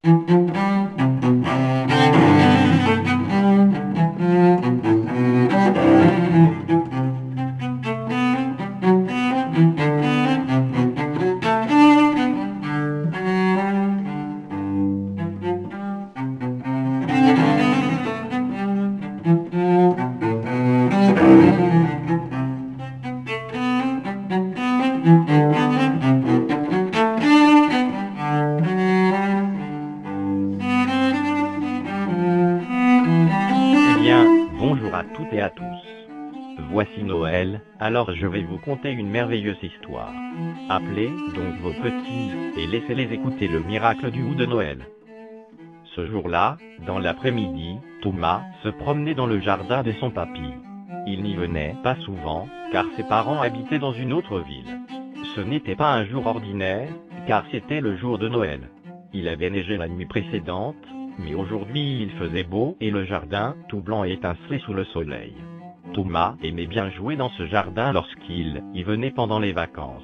Eh bien, bonjour à toutes et à tous. Voici Noël, alors je vais vous conter une merveilleuse histoire. Appelez donc vos petits, et laissez-les écouter le miracle du goût de Noël. Ce jour-là, dans l'après-midi, Thomas se promenait dans le jardin de son papy. Il n'y venait pas souvent, car ses parents habitaient dans une autre ville. Ce n'était pas un jour ordinaire, car c'était le jour de Noël. Il avait neigé la nuit précédente, mais aujourd'hui il faisait beau et le jardin, tout blanc, étincelait sous le soleil. Thomas aimait bien jouer dans ce jardin lorsqu'il y venait pendant les vacances.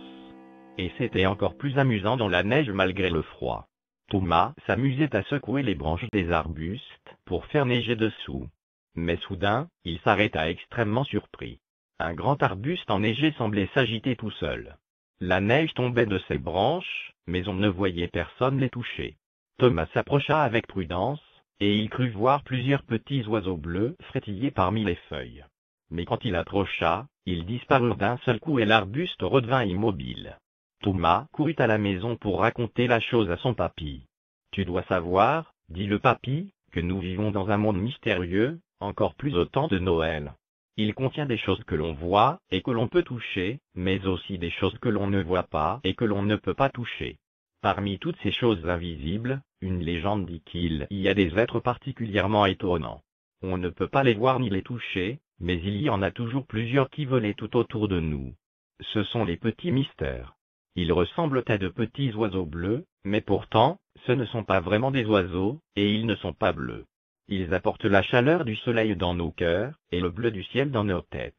Et c'était encore plus amusant dans la neige malgré le froid. Thomas s'amusait à secouer les branches des arbustes pour faire neiger dessous. Mais soudain, il s'arrêta extrêmement surpris. Un grand arbuste enneigé semblait s'agiter tout seul. La neige tombait de ses branches, mais on ne voyait personne les toucher. Thomas s'approcha avec prudence, et il crut voir plusieurs petits oiseaux bleus frétiller parmi les feuilles. Mais quand il approcha, ils disparurent d'un seul coup et l'arbuste redevint immobile. Thomas courut à la maison pour raconter la chose à son papy. « Tu dois savoir, dit le papy, que nous vivons dans un monde mystérieux, encore plus au temps de Noël. Il contient des choses que l'on voit et que l'on peut toucher, mais aussi des choses que l'on ne voit pas et que l'on ne peut pas toucher. Parmi toutes ces choses invisibles, une légende dit qu'il y a des êtres particulièrement étonnants. On ne peut pas les voir ni les toucher, mais il y en a toujours plusieurs qui volaient tout autour de nous. Ce sont les petits mystères. Ils ressemblent à de petits oiseaux bleus, mais pourtant, ce ne sont pas vraiment des oiseaux, et ils ne sont pas bleus. Ils apportent la chaleur du soleil dans nos cœurs, et le bleu du ciel dans nos têtes.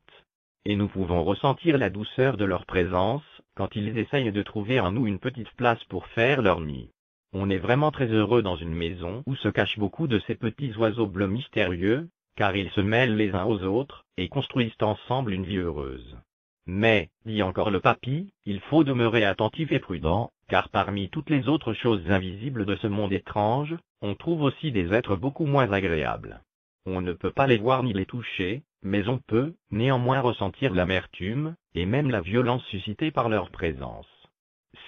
Et nous pouvons ressentir la douceur de leur présence, quand ils essayent de trouver en nous une petite place pour faire leur nid. On est vraiment très heureux dans une maison où se cachent beaucoup de ces petits oiseaux bleus mystérieux, car ils se mêlent les uns aux autres, et construisent ensemble une vie heureuse. Mais, dit encore le papy, il faut demeurer attentif et prudent, car parmi toutes les autres choses invisibles de ce monde étrange, on trouve aussi des êtres beaucoup moins agréables. On ne peut pas les voir ni les toucher, mais on peut, néanmoins, ressentir l'amertume, et même la violence suscitée par leur présence.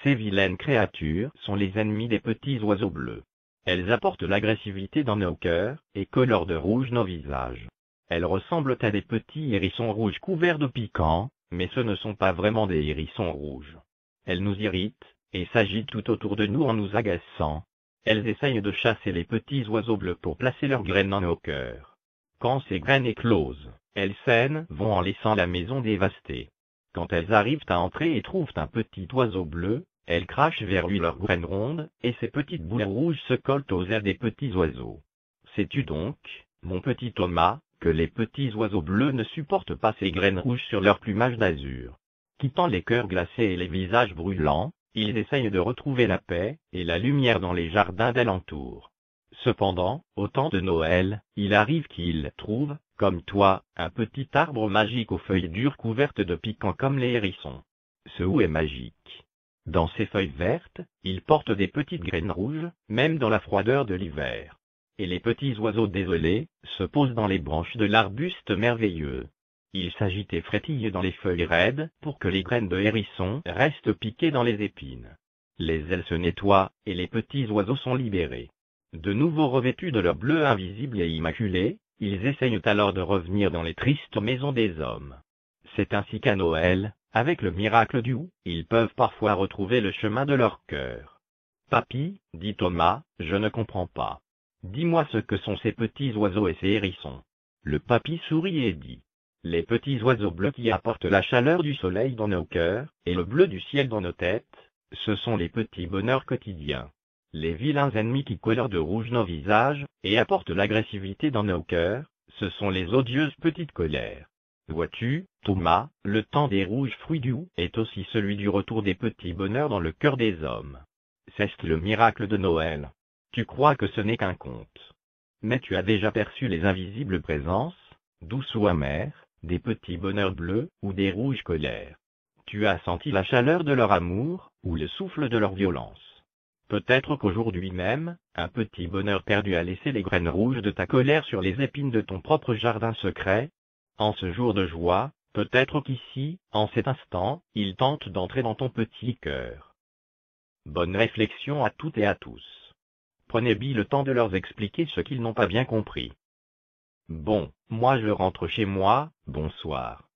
Ces vilaines créatures sont les ennemis des petits oiseaux bleus. Elles apportent l'agressivité dans nos cœurs, et colorent de rouge nos visages. Elles ressemblent à des petits hérissons rouges couverts de piquants, mais ce ne sont pas vraiment des hérissons rouges. Elles nous irritent, et s'agitent tout autour de nous en nous agaçant. Elles essayent de chasser les petits oiseaux bleus pour placer leurs graines dans nos cœurs. Quand ces graines éclosent, elles s'en vont en laissant la maison dévastée. Quand elles arrivent à entrer et trouvent un petit oiseau bleu, elles crachent vers lui leurs graines rondes, et ces petites boules rouges se collent aux ailes des petits oiseaux. Sais-tu donc, mon petit Thomas, que les petits oiseaux bleus ne supportent pas ces graines rouges sur leur plumage d'azur. Quittant les cœurs glacés et les visages brûlants, ils essayent de retrouver la paix et la lumière dans les jardins d'alentour. Cependant, au temps de Noël, il arrive qu'ils trouvent, comme toi, un petit arbre magique aux feuilles dures couvertes de piquants comme les hérissons. Ce hou est magique. Dans ses feuilles vertes, il porte des petites graines rouges, même dans la froideur de l'hiver. Et les petits oiseaux désolés se posent dans les branches de l'arbuste merveilleux. Ils s'agitent et frétillent dans les feuilles raides pour que les graines de hérisson restent piquées dans les épines. Les ailes se nettoient et les petits oiseaux sont libérés. De nouveau revêtus de leur bleu invisible et immaculé, ils essayent alors de revenir dans les tristes maisons des hommes. C'est ainsi qu'à Noël, avec le miracle du hou, ils peuvent parfois retrouver le chemin de leur cœur. « Papy, dit Thomas, je ne comprends pas. Dis-moi ce que sont ces petits oiseaux et ces hérissons. » Le papy sourit et dit: « Les petits oiseaux bleus qui apportent la chaleur du soleil dans nos cœurs, et le bleu du ciel dans nos têtes, ce sont les petits bonheurs quotidiens. Les vilains ennemis qui colorent de rouge nos visages, et apportent l'agressivité dans nos cœurs, ce sont les odieuses petites colères. Vois-tu, Thomas, le temps des rouges fruits du hou est aussi celui du retour des petits bonheurs dans le cœur des hommes. C'est le miracle de Noël. » Tu crois que ce n'est qu'un conte. Mais tu as déjà perçu les invisibles présences, douces ou amères, des petits bonheurs bleus ou des rouges colères. Tu as senti la chaleur de leur amour, ou le souffle de leur violence. Peut-être qu'aujourd'hui même, un petit bonheur perdu a laissé les graines rouges de ta colère sur les épines de ton propre jardin secret. En ce jour de joie, peut-être qu'ici, en cet instant, il tente d'entrer dans ton petit cœur. Bonne réflexion à toutes et à tous. Prenez bien le temps de leur expliquer ce qu'ils n'ont pas bien compris. Bon, moi je rentre chez moi, bonsoir.